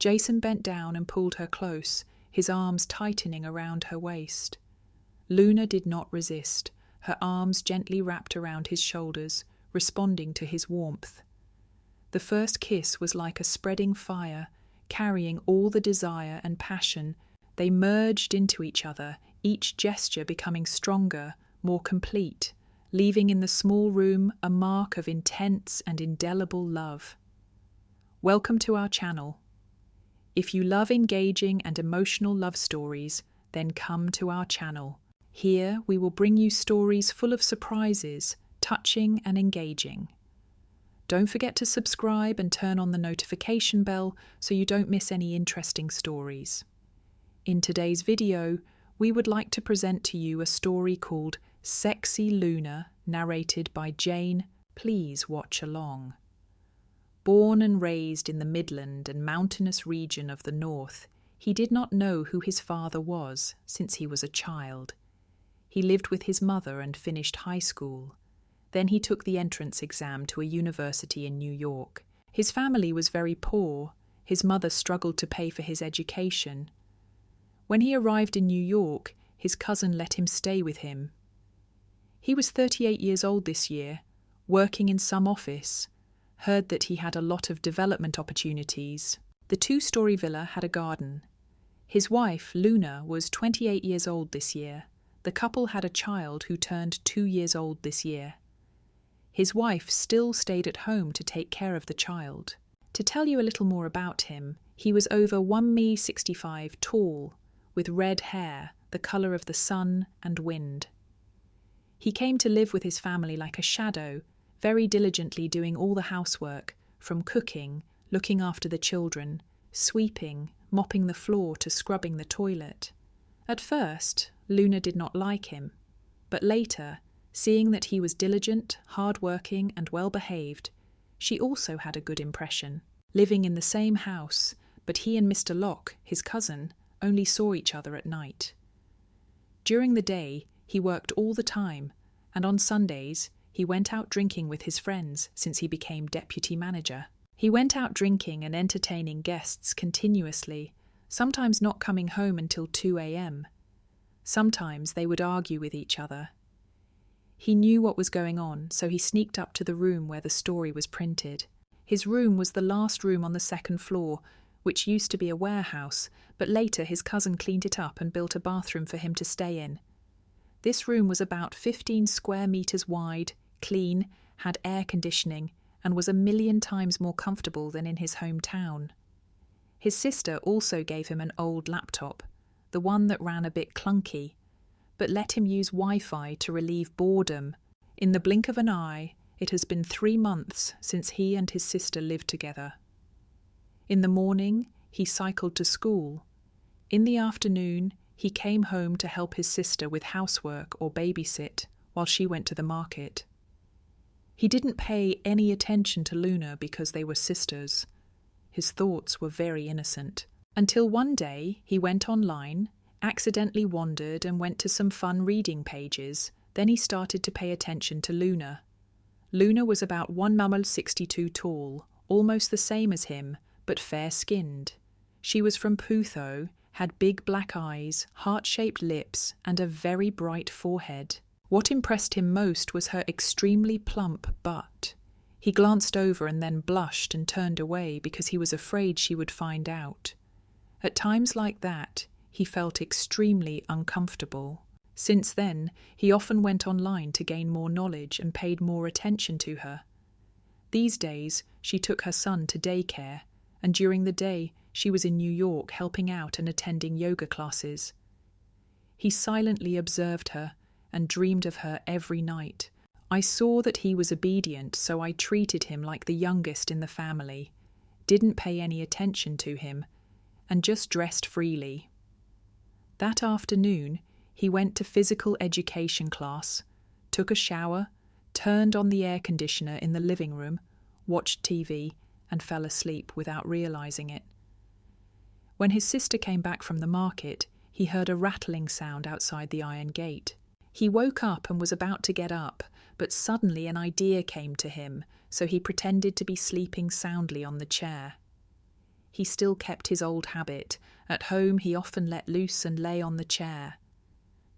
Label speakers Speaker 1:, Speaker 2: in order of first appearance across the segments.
Speaker 1: Jason bent down and pulled her close, his arms tightening around her waist. Luna did not resist, her arms gently wrapped around his shoulders, responding to his warmth. The first kiss was like a spreading fire, carrying all the desire and passion. They merged into each other, each gesture becoming stronger, more complete, leaving in the small room a mark of intense and indelible love. Welcome to our channel. If you love engaging and emotional love stories, then come to our channel. Here we will bring you stories full of surprises, touching and engaging. Don't forget to subscribe and turn on the notification bell so you don't miss any interesting stories. In today's video, we would like to present to you a story called Sexy Luna, narrated by Jane. Please watch along. Born and raised in the Midland and mountainous region of the North, he did not know who his father was since he was a child. He lived with his mother and finished high school. Then he took the entrance exam to a university in New York. His family was very poor. His mother struggled to pay for his education. When he arrived in New York, his cousin let him stay with him. He was 38 years old this year, working in some office, heard that he had a lot of development opportunities. The two-story villa had a garden. His wife, Luna, was 28 years old this year. The couple had a child who turned 2 years old this year. His wife still stayed at home to take care of the child. To tell you a little more about him, he was over 1.65 m tall, with red hair, the colour of the sun and wind. He came to live with his family like a shadow, very diligently doing all the housework, from cooking, looking after the children, sweeping, mopping the floor to scrubbing the toilet. At first, Luna did not like him, but later, seeing that he was diligent, hard-working and well-behaved, she also had a good impression. Living in the same house, but he and Mr. Locke, his cousin, only saw each other at night. During the day, he worked all the time, and on Sundays, he went out drinking with his friends since he became deputy manager. He went out drinking and entertaining guests continuously, sometimes not coming home until 2 a.m. Sometimes they would argue with each other. He knew what was going on, so he sneaked up to the room where the story was printed. His room was the last room on the second floor, which used to be a warehouse, but later his cousin cleaned it up and built a bathroom for him to stay in. This room was about 15 square meters wide, clean, had air conditioning, and was 1,000,000 times more comfortable than in his hometown. His sister also gave him an old laptop, the one that ran a bit clunky, but let him use Wi-Fi to relieve boredom. In the blink of an eye, it has been 3 months since he and his sister lived together. In the morning, he cycled to school. In the afternoon, he came home to help his sister with housework or babysit while she went to the market. He didn't pay any attention to Luna because they were sisters. His thoughts were very innocent. Until one day, he went online, accidentally wandered and went to some fun reading pages. Then he started to pay attention to Luna. Luna was about 1.62 m tall, almost the same as him, but fair-skinned. She was from Putho, had big black eyes, heart-shaped lips, and a very bright forehead. What impressed him most was her extremely plump butt. He glanced over and then blushed and turned away because he was afraid she would find out. At times like that, he felt extremely uncomfortable. Since then, he often went online to gain more knowledge and paid more attention to her. These days, she took her son to daycare, and during the day, she was in New York helping out and attending yoga classes. He silently observed her and dreamed of her every night. I saw that he was obedient, so I treated him like the youngest in the family, didn't pay any attention to him, and just dressed freely. That afternoon, he went to physical education class, took a shower, turned on the air conditioner in the living room, watched TV, and fell asleep without realizing it. When his sister came back from the market, he heard a rattling sound outside the iron gate. He woke up and was about to get up, but suddenly an idea came to him, so he pretended to be sleeping soundly on the chair. He still kept his old habit. At home he often let loose and lay on the chair.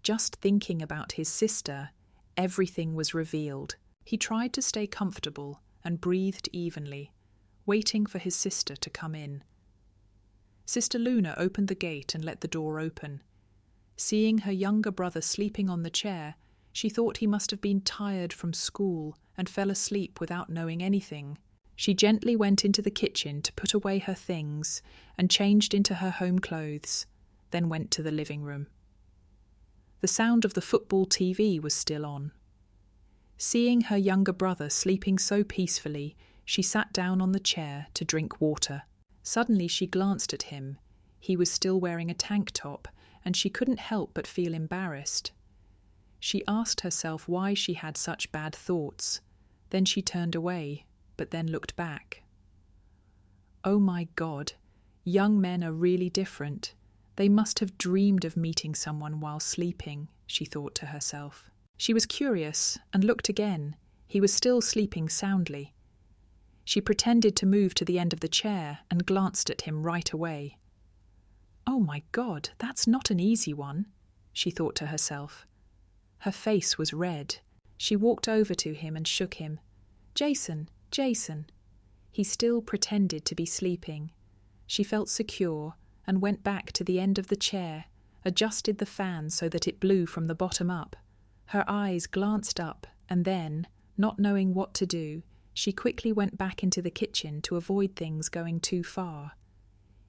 Speaker 1: Just thinking about his sister, everything was revealed. He tried to stay comfortable and breathed evenly, waiting for his sister to come in. Sister Luna opened the gate and let the door open. Seeing her younger brother sleeping on the chair, she thought he must have been tired from school and fell asleep without knowing anything. She gently went into the kitchen to put away her things and changed into her home clothes, then went to the living room. The sound of the football TV was still on. Seeing her younger brother sleeping so peacefully, she sat down on the chair to drink water. Suddenly she glanced at him. He was still wearing a tank top, and she couldn't help but feel embarrassed. She asked herself why she had such bad thoughts. Then she turned away, but then looked back. Oh my God, young men are really different. They must have dreamed of meeting someone while sleeping, she thought to herself. She was curious and looked again. He was still sleeping soundly. She pretended to move to the end of the chair and glanced at him right away. Oh my God, that's not an easy one, she thought to herself. Her face was red. She walked over to him and shook him. Jason, Jason. He still pretended to be sleeping. She felt secure and went back to the end of the chair, adjusted the fan so that it blew from the bottom up. Her eyes glanced up and then, not knowing what to do, she quickly went back into the kitchen to avoid things going too far.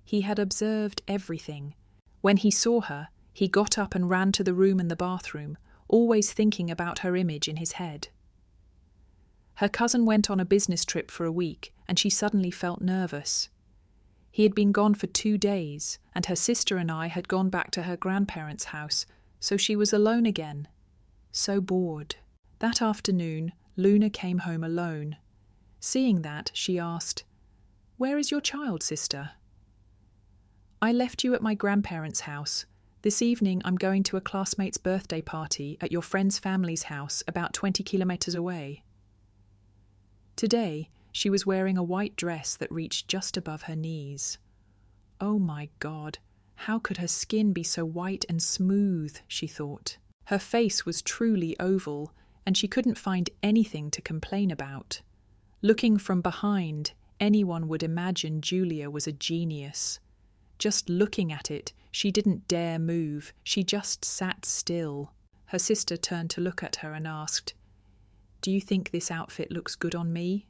Speaker 1: He had observed everything. When he saw her, he got up and ran to the room and the bathroom, always thinking about her image in his head. Her cousin went on a business trip for a week, and she suddenly felt nervous. He had been gone for 2 days, and her sister and I had gone back to her grandparents' house, so she was alone again. So bored. That afternoon, Luna came home alone. Seeing that, she asked, "Where is your child, sister?" "I left you at my grandparents' house. This evening I'm going to a classmate's birthday party at your friend's family's house about 20 kilometers away." Today, she was wearing a white dress that reached just above her knees. Oh my God, how could her skin be so white and smooth, she thought. Her face was truly oval, and she couldn't find anything to complain about. Looking from behind, anyone would imagine Julia was a genius. Just looking at it, she didn't dare move, she just sat still. Her sister turned to look at her and asked, "Do you think this outfit looks good on me?"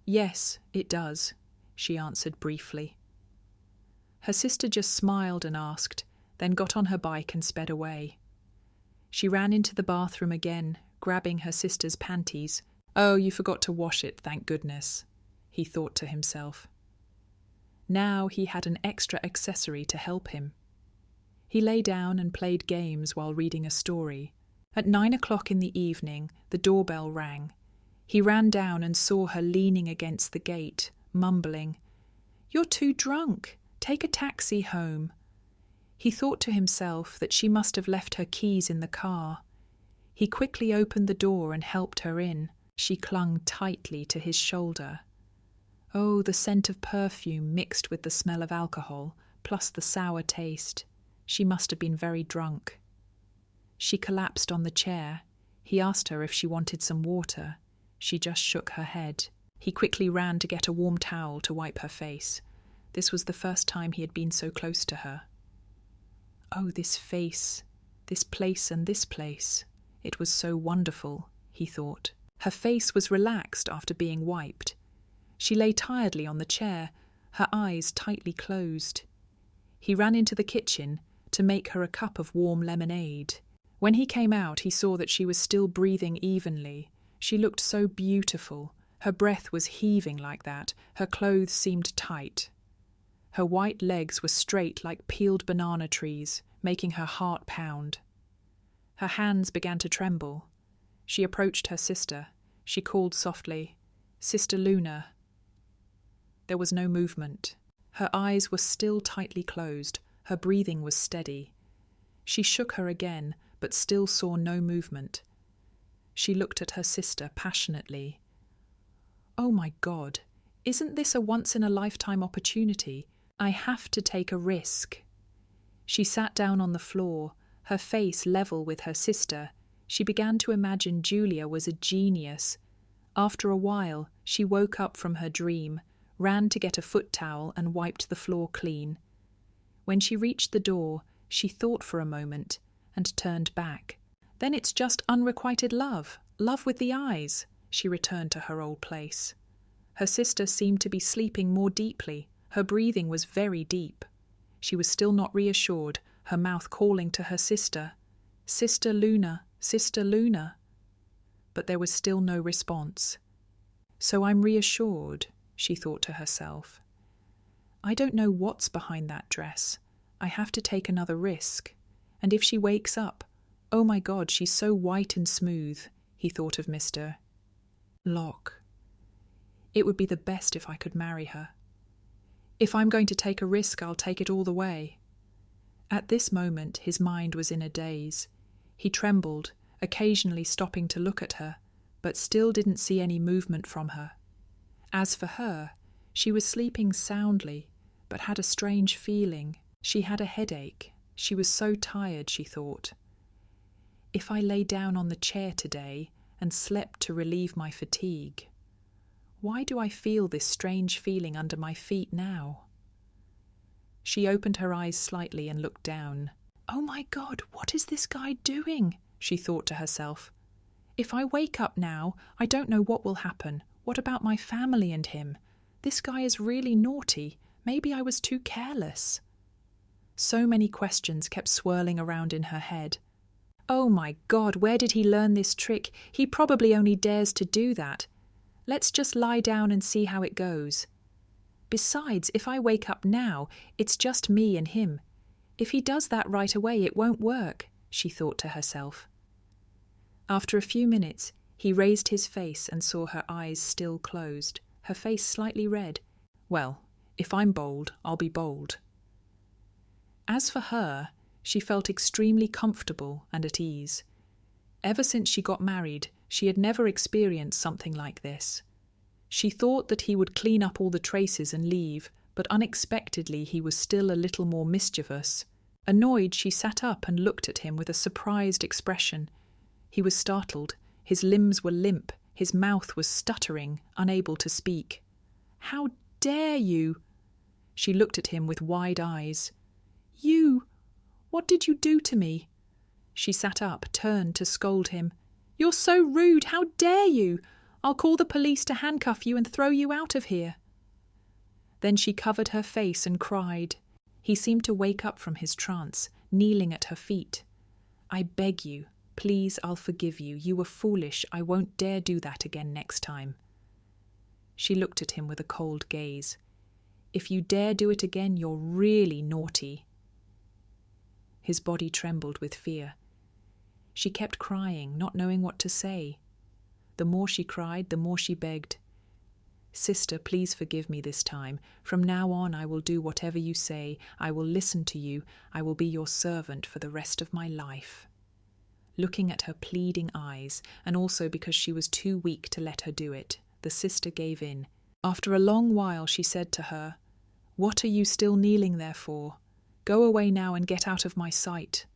Speaker 1: "Yes, it does," she answered briefly. Her sister just smiled and asked, then got on her bike and sped away. She ran into the bathroom again, grabbing her sister's panties. "Oh, you forgot to wash it, thank goodness," he thought to himself. Now he had an extra accessory to help him. He lay down and played games while reading a story. At 9 o'clock in the evening, the doorbell rang. He ran down and saw her leaning against the gate, mumbling, "You're too drunk. Take a taxi home." He thought to himself that she must have left her keys in the car. He quickly opened the door and helped her in. She clung tightly to his shoulder. Oh, the scent of perfume mixed with the smell of alcohol, plus the sour taste. She must have been very drunk. She collapsed on the chair. He asked her if she wanted some water. She just shook her head. He quickly ran to get a warm towel to wipe her face. This was the first time he had been so close to her. Oh, this face, this place and this place. It was so wonderful, he thought. Her face was relaxed after being wiped. She lay tiredly on the chair, her eyes tightly closed. He ran into the kitchen to make her a cup of warm lemonade. When he came out, he saw that she was still breathing evenly. She looked so beautiful. Her breath was heaving like that. Her clothes seemed tight. Her white legs were straight like peeled banana trees, making her heart pound. Her hands began to tremble. She approached her sister. She called softly, "Sister Luna." There was no movement. Her eyes were still tightly closed. Her breathing was steady. She shook her again, but still saw no movement. She looked at her sister passionately. Oh my God, Isn't this a once-in-a-lifetime opportunity? I have to take a risk. She sat down on the floor, her face level with her sister. She began to imagine Julia was a genius. After a while, she woke up from her dream, ran to get a foot towel and wiped the floor clean. When she reached the door, she thought for a moment and turned back. Then it's just unrequited love, love with the eyes. She returned to her old place. Her sister seemed to be sleeping more deeply. Her breathing was very deep. She was still not reassured, her mouth calling to her sister, "Sister Luna, Sister Luna." But there was still no response. So I'm reassured, she thought to herself. I don't know what's behind that dress. I have to take another risk. And if she wakes up, oh my God, she's so white and smooth, he thought of Mr. Locke. It would be the best if I could marry her. If I'm going to take a risk, I'll take it all the way. At this moment, his mind was in a daze. He trembled, occasionally stopping to look at her, but still didn't see any movement from her. As for her, she was sleeping soundly, but had a strange feeling. She had a headache. She was so tired, she thought. If I lay down on the chair today and slept to relieve my fatigue, why do I feel this strange feeling under my feet now? She opened her eyes slightly and looked down. Oh my God, what is this guy doing? She thought to herself. If I wake up now, I don't know what will happen. What about my family and him? This guy is really naughty. Maybe I was too careless. So many questions kept swirling around in her head. Oh my God, where did he learn this trick? He probably only dares to do that. Let's just lie down and see how it goes. Besides, if I wake up now, it's just me and him. If he does that right away, it won't work, she thought to herself. After a few minutes, he raised his face and saw her eyes still closed, her face slightly red. Well, if I'm bold, I'll be bold. As for her, she felt extremely comfortable and at ease. Ever since she got married, she had never experienced something like this. She thought that he would clean up all the traces and leave, but unexpectedly he was still a little more mischievous. Annoyed, she sat up and looked at him with a surprised expression. He was startled, his limbs were limp, his mouth was stuttering, unable to speak. How dare you? She looked at him with wide eyes. You! What did you do to me? She sat up, turned to scold him. You're so rude! How dare you! I'll call the police to handcuff you and throw you out of here. Then she covered her face and cried. He seemed to wake up from his trance, kneeling at her feet. I beg you, please, I'll forgive you. You were foolish. I won't dare do that again next time. She looked at him with a cold gaze. If you dare do it again, you're really naughty. His body trembled with fear. She kept crying, not knowing what to say. The more she cried, the more she begged. Sister, please forgive me this time. From now on, I will do whatever you say. I will listen to you. I will be your servant for the rest of my life. Looking at her pleading eyes, and also because she was too weak to let her do it, the sister gave in. After a long while, she said to her, What are you still kneeling there for? Go away now and get out of my sight.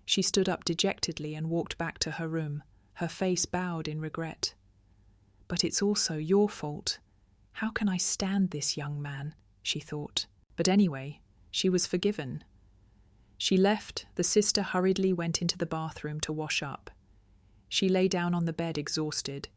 Speaker 1: She stood up dejectedly and walked back to her room, her face bowed in regret. But it's also your fault. How can I stand this young man? She thought. But anyway, she was forgiven. She left. The sister hurriedly went into the bathroom to wash up. She lay down on the bed exhausted,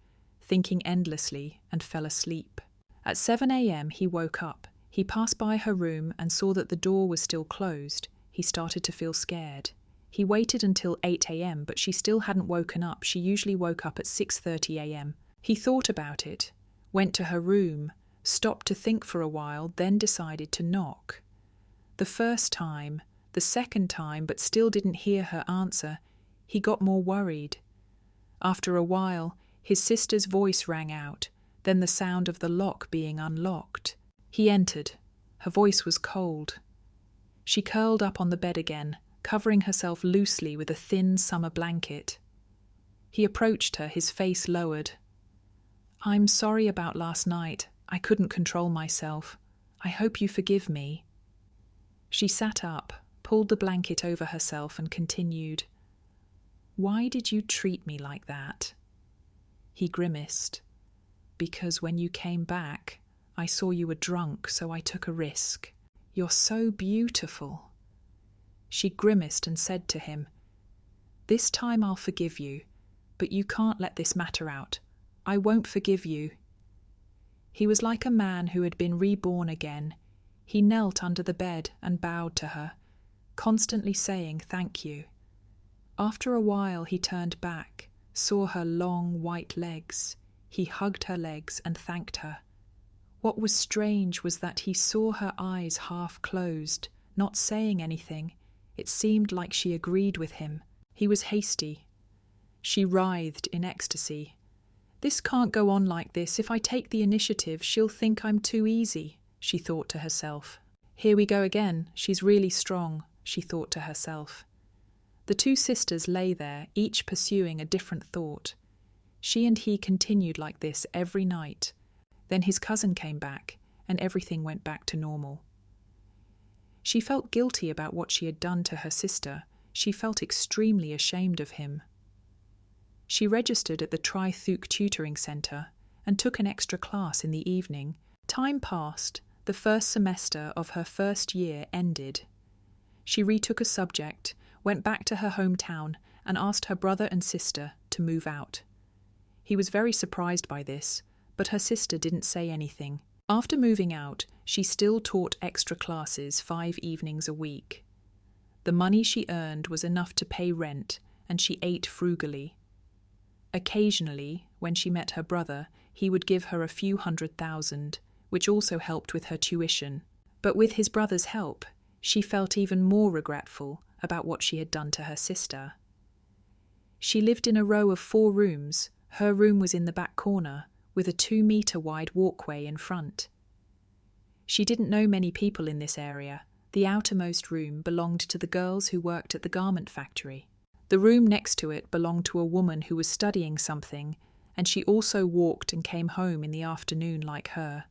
Speaker 1: thinking endlessly, and fell asleep. At 7 a.m. he woke up. He passed by her room and saw that the door was still closed. He started to feel scared. He waited until 8 a.m., but she still hadn't woken up. She usually woke up at 6:30 a.m. He thought about it, went to her room, stopped to think for a while, then decided to knock. The first time, the second time, but still didn't hear her answer. He got more worried. After a while, his sister's voice rang out, then the sound of the lock being unlocked. He entered. Her voice was cold. She curled up on the bed again, covering herself loosely with a thin summer blanket. He approached her, his face lowered. I'm sorry about last night. I couldn't control myself. I hope you forgive me." She sat up, pulled the blanket over herself and continued, "Why did you treat me like that?" He grimaced. "Because when you came back, I saw you were drunk, so I took a risk. You're so beautiful." She grimaced and said to him, "This time I'll forgive you, but you can't let this matter out. I won't forgive you." He was like a man who had been reborn again. He knelt under the bed and bowed to her, constantly saying thank you. After a while he turned back, saw her long white legs. He hugged her legs and thanked her. What was strange was that he saw her eyes half closed, not saying anything. It seemed like she agreed with him. He was hasty. She writhed in ecstasy. "This can't go on like this. If I take the initiative, she'll think I'm too easy," she thought to herself. "Here we go again. She's really strong," she thought to herself. The two sisters lay there, each pursuing a different thought. She and he continued like this every night. Then his cousin came back, and everything went back to normal. She felt guilty about what she had done to her sister. She felt extremely ashamed of him. She registered at the Tri-Thuk Tutoring Centre and took an extra class in the evening. Time passed. The first semester of her first year ended. She retook a subject, went back to her hometown, and asked her brother and sister to move out. He was very surprised by this, but her sister didn't say anything. After moving out, she still taught extra classes 5 evenings a week. The money she earned was enough to pay rent, and she ate frugally. Occasionally, when she met her brother, he would give her a few $100,000, which also helped with her tuition. But with his brother's help, she felt even more regretful about what she had done to her sister. She lived in a row of 4 rooms. Her room was in the back corner, with a 2-meter-wide walkway in front. She didn't know many people in this area. The outermost room belonged to the girls who worked at the garment factory. The room next to it belonged to a woman who was studying something, and she also walked and came home in the afternoon like her.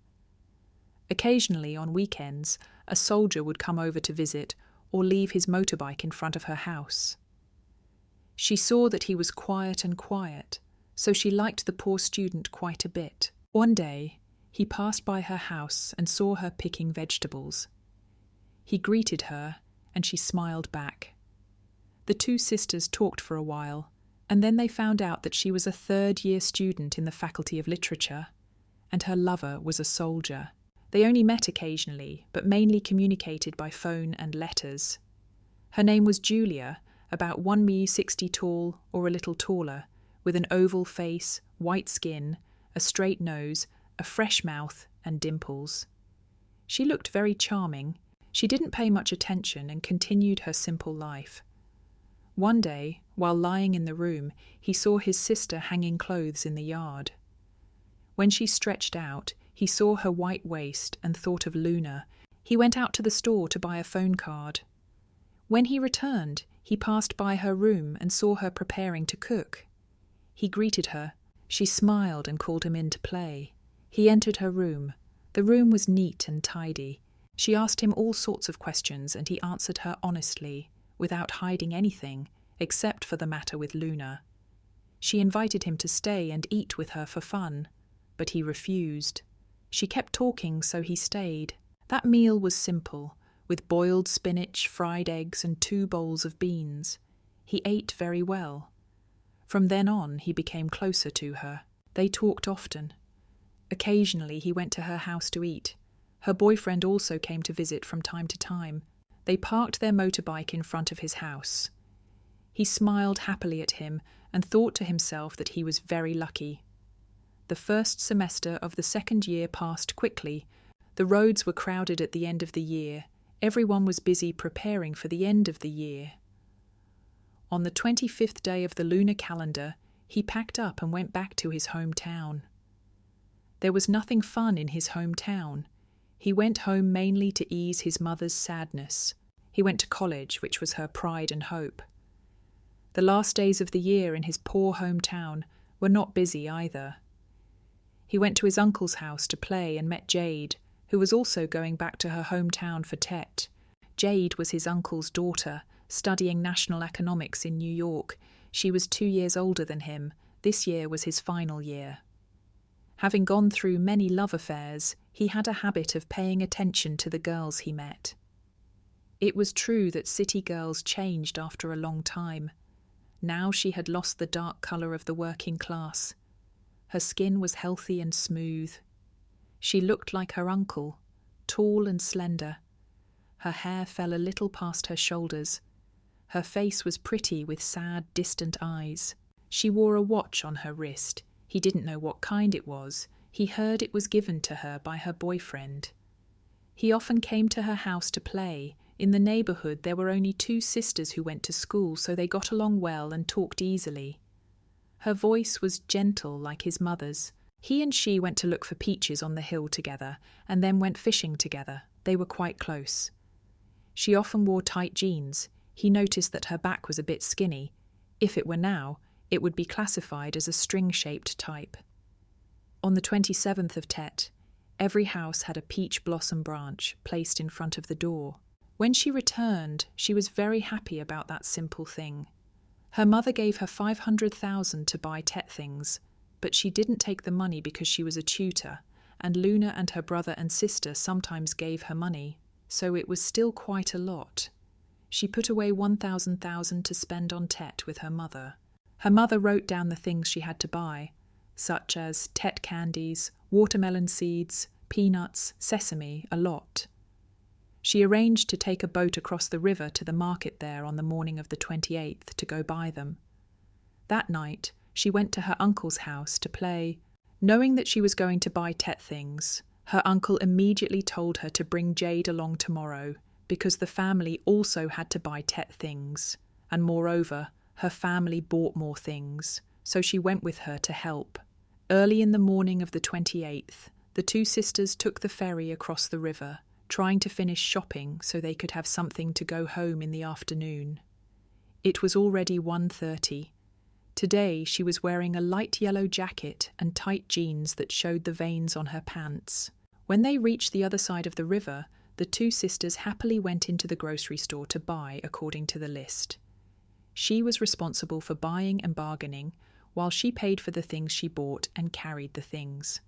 Speaker 1: Occasionally, on weekends, a soldier would come over to visit or leave his motorbike in front of her house. She saw that he was quiet, so she liked the poor student quite a bit. One day, he passed by her house and saw her picking vegetables. He greeted her, and she smiled back. The two sisters talked for a while, and then they found out that she was a 3rd-year student in the Faculty of Literature, and her lover was a soldier. They only met occasionally, but mainly communicated by phone and letters. Her name was Julia, about 1 m tall or a little taller, with an oval face, white skin, a straight nose, a fresh mouth, and dimples. She looked very charming. She didn't pay much attention and continued her simple life. One day, while lying in the room, he saw his sister hanging clothes in the yard. When she stretched out, he saw her white waist and thought of Luna. He went out to the store to buy a phone card. When he returned, he passed by her room and saw her preparing to cook. He greeted her. She smiled and called him in to play. He entered her room. The room was neat and tidy. She asked him all sorts of questions, and he answered her honestly, without hiding anything, except for the matter with Luna. She invited him to stay and eat with her for fun, but he refused. She kept talking, so he stayed. That meal was simple, with boiled spinach, fried eggs, and 2 bowls of beans. He ate very well. From then on, he became closer to her. They talked often. Occasionally, he went to her house to eat. Her boyfriend also came to visit from time to time. They parked their motorbike in front of his house. He smiled happily at him and thought to himself that he was very lucky. The first semester of the 2nd year passed quickly. The roads were crowded at the end of the year. Everyone was busy preparing for the end of the year. On the 25th day of the lunar calendar, he packed up and went back to his hometown. There was nothing fun in his hometown. He went home mainly to ease his mother's sadness. He went to college, which was her pride and hope. The last days of the year in his poor hometown were not busy either. He went to his uncle's house to play and met Jade, who was also going back to her hometown for Tet. Jade was his uncle's daughter, studying national economics in New York. She was 2 years older than him. This year was his final year. Having gone through many love affairs, he had a habit of paying attention to the girls he met. It was true that city girls changed after a long time. Now she had lost the dark colour of the working class. Her skin was healthy and smooth. She looked like her uncle, tall and slender. Her hair fell a little past her shoulders. Her face was pretty with sad, distant eyes. She wore a watch on her wrist. He didn't know what kind it was. He heard it was given to her by her boyfriend. He often came to her house to play. In the neighbourhood there were only 2 sisters who went to school, so they got along well and talked easily. Her voice was gentle like his mother's. He and she went to look for peaches on the hill together, and then went fishing together. They were quite close. She often wore tight jeans. He noticed that her back was a bit skinny. If it were now, it would be classified as a string-shaped type. On the 27th of Tet, every house had a peach blossom branch placed in front of the door. When she returned, she was very happy about that simple thing. Her mother gave her 500,000 to buy Tet things, but she didn't take the money because she was a tutor, and Luna and her brother and sister sometimes gave her money, so it was still quite a lot. She put away 1,000 to spend on Tet with her mother. Her mother wrote down the things she had to buy, such as Tet candies, watermelon seeds, peanuts, sesame, a lot. She arranged to take a boat across the river to the market there on the morning of the 28th to go buy them. That night, she went to her uncle's house to play. Knowing that she was going to buy Tet things, her uncle immediately told her to bring Jade along tomorrow, because the family also had to buy Tet things, and moreover, her family bought more things, so she went with her to help. Early in the morning of the 28th, the 2 sisters took the ferry across the river, trying to finish shopping so they could have something to go home in the afternoon. It was already 1:30. Today she was wearing a light yellow jacket and tight jeans that showed the veins on her pants. When they reached the other side of the river, the 2 sisters happily went into the grocery store to buy according to the list. She was responsible for buying and bargaining, while she paid for the things she bought and carried the things.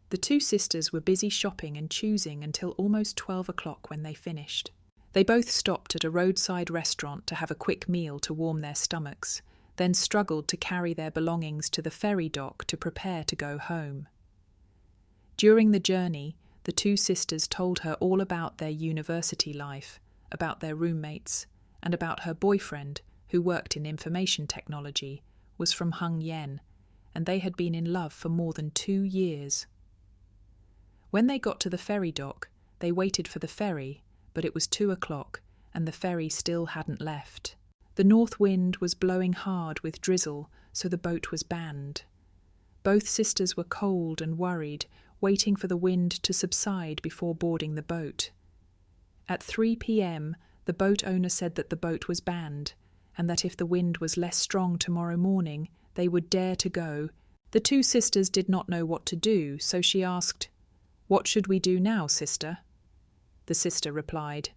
Speaker 1: The 2 sisters were busy shopping and choosing until almost 12 o'clock when they finished. They both stopped at a roadside restaurant to have a quick meal to warm their stomachs, then struggled to carry their belongings to the ferry dock to prepare to go home. During the journey, the 2 sisters told her all about their university life, about their roommates, and about her boyfriend, who worked in information technology, was from Hung Yen, and they had been in love for more than 2 years. When they got to the ferry dock, they waited for the ferry, but it was 2 o'clock, and the ferry still hadn't left. The north wind was blowing hard with drizzle, so the boat was banned. Both sisters were cold and worried, waiting for the wind to subside before boarding the boat. At 3 p.m, the boat owner said that the boat was banned, and that if the wind was less strong tomorrow morning, they would dare to go. The 2 sisters did not know what to do, so she asked, "What should we do now, sister?" The sister replied,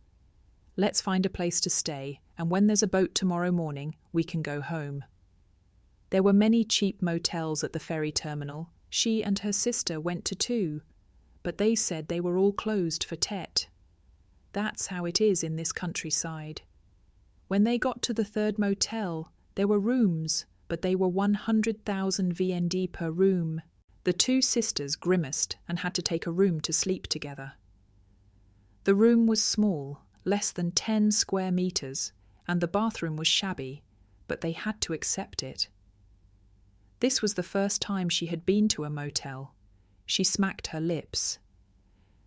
Speaker 1: "Let's find a place to stay, and when there's a boat tomorrow morning, we can go home." There were many cheap motels at the ferry terminal. She and her sister went to 2, but they said they were all closed for Tet. That's how it is in this countryside. When they got to the 3rd motel, there were rooms, but they were 100,000 VND per room. The 2 sisters grimaced and had to take a room to sleep together. The room was small, less than 10 square meters, and the bathroom was shabby, but they had to accept it. This was the first time she had been to a motel. She smacked her lips.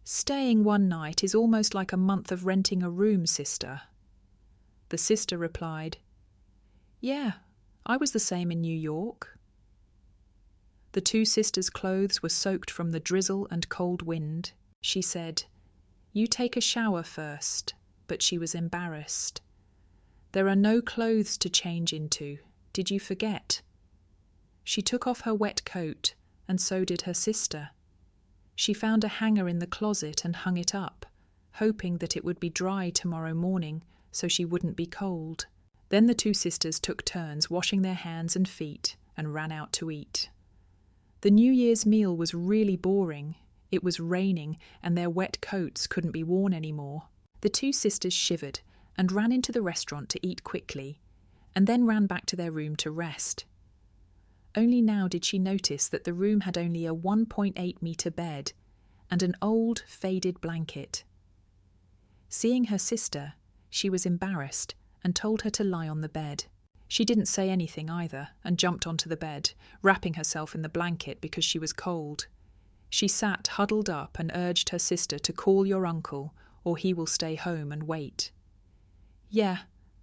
Speaker 1: "Staying one night is almost like a month of renting a room, sister." The sister replied, "Yeah, I was the same in New York." The 2 sisters' clothes were soaked from the drizzle and cold wind. She said, "You take a shower first," but she was embarrassed. "There are no clothes to change into. Did you forget?" She took off her wet coat and so did her sister. She found a hanger in the closet and hung it up, hoping that it would be dry tomorrow morning so she wouldn't be cold. Then the two sisters took turns washing their hands and feet and ran out to eat. The New Year's meal was really boring. It was raining and their wet coats couldn't be worn anymore. The two sisters shivered and ran into the restaurant to eat quickly, and then ran back to their room to rest. Only now did she notice that the room had only a 1.8-metre bed and an old, faded blanket. Seeing her sister, she was embarrassed and told her to lie on the bed. She didn't say anything either and jumped onto the bed, wrapping herself in the blanket because she was cold. She sat huddled up and urged her sister to call your uncle or he will stay home and wait. Yeah,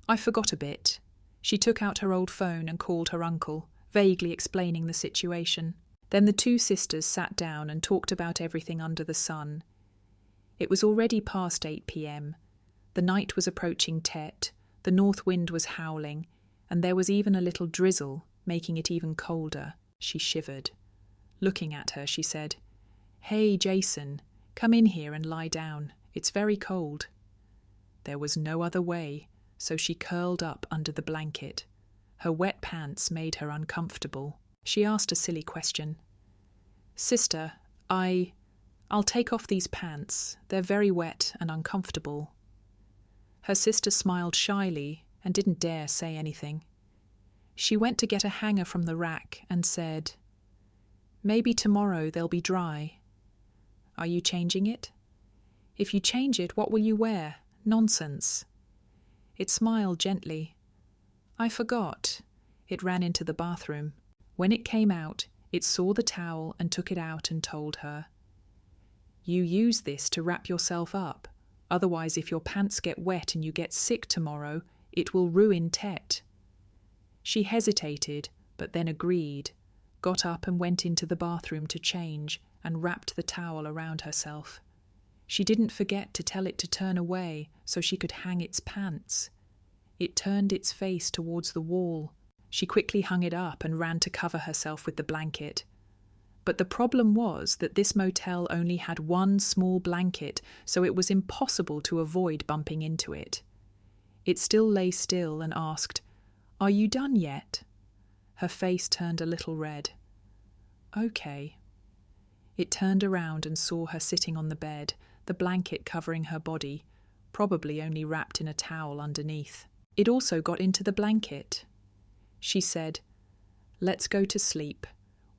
Speaker 1: I forgot a bit. She took out her old phone and called her uncle, vaguely explaining the situation. Then the two sisters sat down and talked about everything under the sun. It was already past 8 p.m. The night was approaching Tet, the north wind was howling, and there was even a little drizzle, making it even colder. She shivered. Looking at her, she said, "Hey, Jason, come in here and lie down. It's very cold." There was no other way, so she curled up under the blanket. Her wet pants made her uncomfortable. She asked a silly question. "Sister, I'll take off these pants. They're very wet and uncomfortable." Her sister smiled shyly and didn't dare say anything. She went to get a hanger from the rack and said, "Maybe tomorrow they'll be dry." "Are you changing it?" "If you change it, what will you wear? Nonsense." It smiled gently. "I forgot." It ran into the bathroom. When it came out, it saw the towel and took it out and told her, "You use this to wrap yourself up. Otherwise, if your pants get wet and you get sick tomorrow, it will ruin Tet." She hesitated, but then agreed, got up and went into the bathroom to change and wrapped the towel around herself. She didn't forget to tell it to turn away so she could hang its pants. It turned its face towards the wall. She quickly hung it up and ran to cover herself with the blanket. But the problem was that this motel only had one small blanket, so it was impossible to avoid bumping into it. It still lay still and asked, "Are you done yet?" Her face turned a little red. "Okay." It turned around and saw her sitting on the bed, the blanket covering her body, probably only wrapped in a towel underneath. It also got into the blanket. She said, "Let's go to sleep.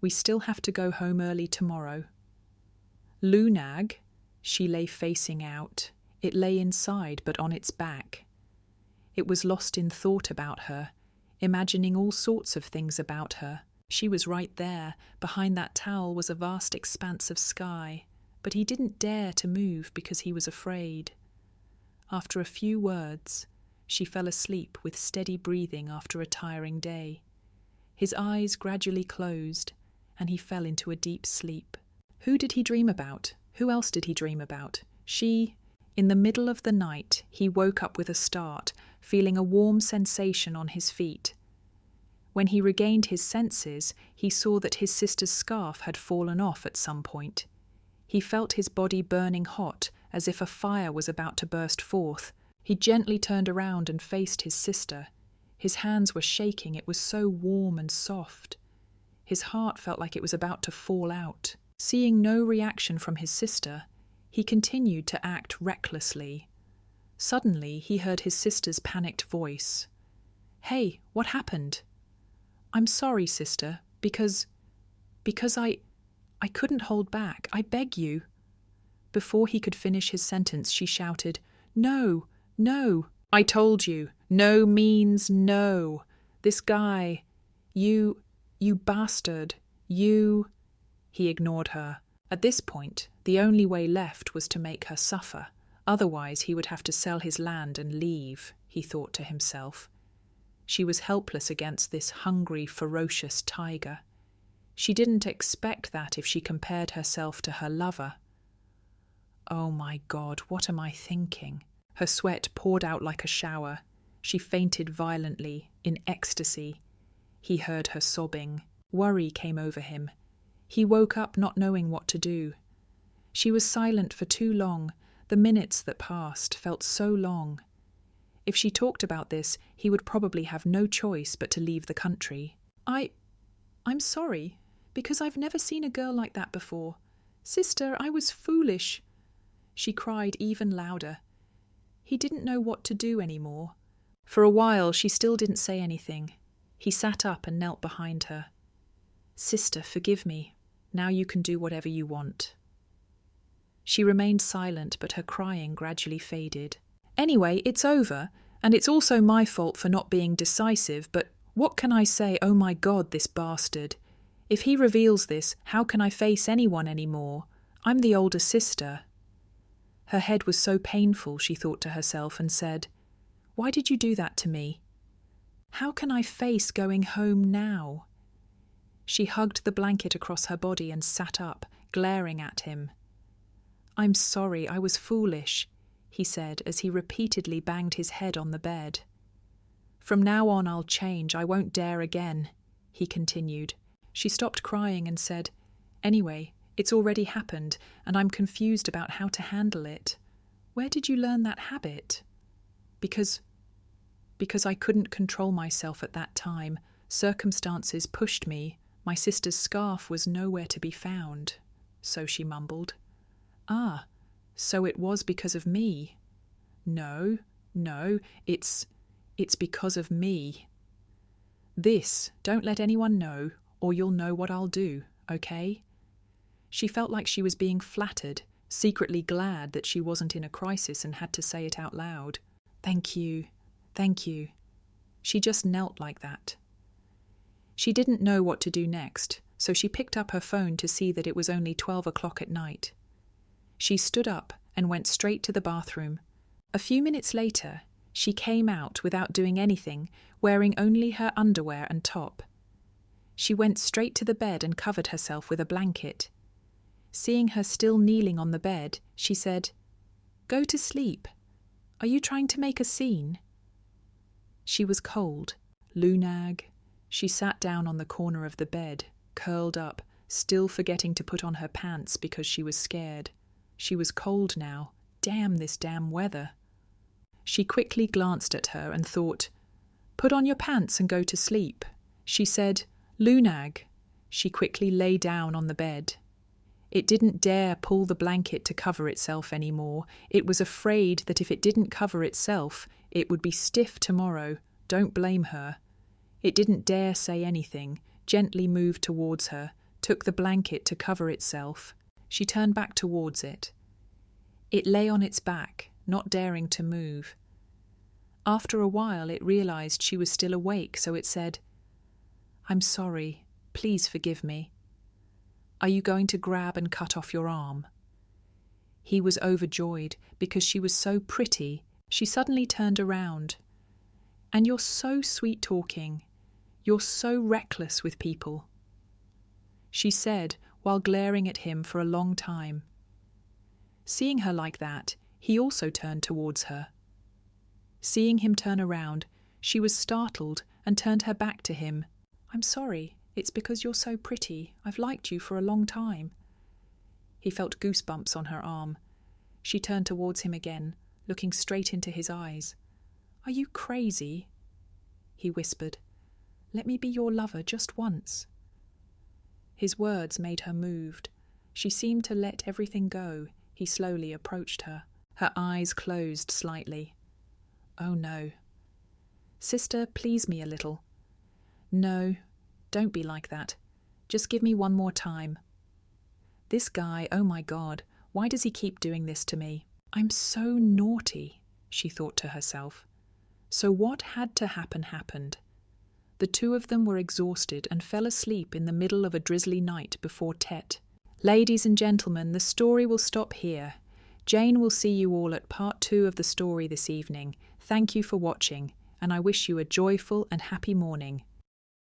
Speaker 1: We still have to go home early tomorrow." Lunag, she lay facing out. It lay inside, but on its back. It was lost in thought about her, imagining all sorts of things about her. She was right there. Behind that towel was a vast expanse of sky, but he didn't dare to move because he was afraid. After a few words, she fell asleep with steady breathing after a tiring day. His eyes gradually closed, and he fell into a deep sleep. Who did he dream about? Who else did he dream about? She. In the middle of the night, he woke up with a start, feeling a warm sensation on his feet. When he regained his senses, he saw that his sister's scarf had fallen off at some point. He felt his body burning hot, as if a fire was about to burst forth. He gently turned around and faced his sister. His hands were shaking, it was so warm and soft. His heart felt like it was about to fall out. Seeing no reaction from his sister, he continued to act recklessly. Suddenly, he heard his sister's panicked voice. "Hey, what happened?" "I'm sorry, sister, because I couldn't hold back. I beg you." Before he could finish his sentence, she shouted, "No, no." "I told you, no means no. This guy, you bastard, you..." He ignored her. At this point, the only way left was to make her suffer. Otherwise, he would have to sell his land and leave, he thought to himself. She was helpless against this hungry, ferocious tiger. She didn't expect that if she compared herself to her lover. Oh my God, what am I thinking? Her sweat poured out like a shower. She fainted violently, in ecstasy. He heard her sobbing. Worry came over him. He woke up not knowing what to do. She was silent for too long. The minutes that passed felt so long. If she talked about this, he would probably have no choice but to leave the country. I'm sorry, because I've never seen a girl like that before. Sister, I was foolish. She cried even louder. He didn't know what to do anymore. For a while, she still didn't say anything. He sat up and knelt behind her. Sister, forgive me. Now you can do whatever you want. She remained silent, but her crying gradually faded. Anyway, it's over, and it's also my fault for not being decisive, but what can I say? Oh my God, this bastard. If he reveals this, how can I face anyone anymore? I'm the older sister. Her head was so painful, she thought to herself, and said, Why did you do that to me? How can I face going home now? She hugged the blanket across her body and sat up, glaring at him. I'm sorry, I was foolish, he said as he repeatedly banged his head on the bed. From now on I'll change, I won't dare again, he continued. She stopped crying and said, Anyway, it's already happened, and I'm confused about how to handle it. Where did you learn that habit? Because I couldn't control myself at that time. Circumstances pushed me. My sister's scarf was nowhere to be found. So she mumbled. Ah, so it was because of me. No, it's because of me. Don't let anyone know, or you'll know what I'll do, okay? She felt like she was being flattered, secretly glad that she wasn't in a crisis and had to say it out loud. Thank you. She just knelt like that. She didn't know what to do next, so she picked up her phone to see that it was only 12 o'clock at night. She stood up and went straight to the bathroom. A few minutes later, she came out without doing anything, wearing only her underwear and top. She went straight to the bed and covered herself with a blanket. Seeing her still kneeling on the bed, she said, Go to sleep. Are you trying to make a scene? She was cold. Lunag. She sat down on the corner of the bed, curled up, still forgetting to put on her pants because she was scared. She was cold now. Damn this damn weather. She quickly glanced at her and thought, Put on your pants and go to sleep. She said, Lunag. She quickly lay down on the bed. It didn't dare pull the blanket to cover itself anymore. It was afraid that if it didn't cover itself, it would be stiff tomorrow. Don't blame her. It didn't dare say anything, gently moved towards her, took the blanket to cover itself. She turned back towards it. It lay on its back, not daring to move. After a while it realized she was still awake, so it said, I'm sorry, please forgive me. Are you going to grab and cut off your arm? He was overjoyed because she was so pretty. She suddenly turned around. And you're so sweet-talking. You're so reckless with people, she said while glaring at him for a long time. Seeing her like that, he also turned towards her. Seeing him turn around, she was startled and turned her back to him. I'm sorry, it's because you're so pretty. I've liked you for a long time. He felt goosebumps on her arm. She turned towards him again, looking straight into his eyes. Are you crazy? He whispered. Let me be your lover just once. His words made her moved. She seemed to let everything go. He slowly approached her. Her eyes closed slightly. Oh no. Sister, please me a little. No, don't be like that. Just give me one more time. This guy, oh my God, why does he keep doing this to me? I'm so naughty, she thought to herself. So what had to happen happened. The two of them were exhausted and fell asleep in the middle of a drizzly night before Tet. Ladies and gentlemen, the story will stop here. Jane will see you all at part 2 of the story this evening. Thank you for watching, and I wish you a joyful and happy morning.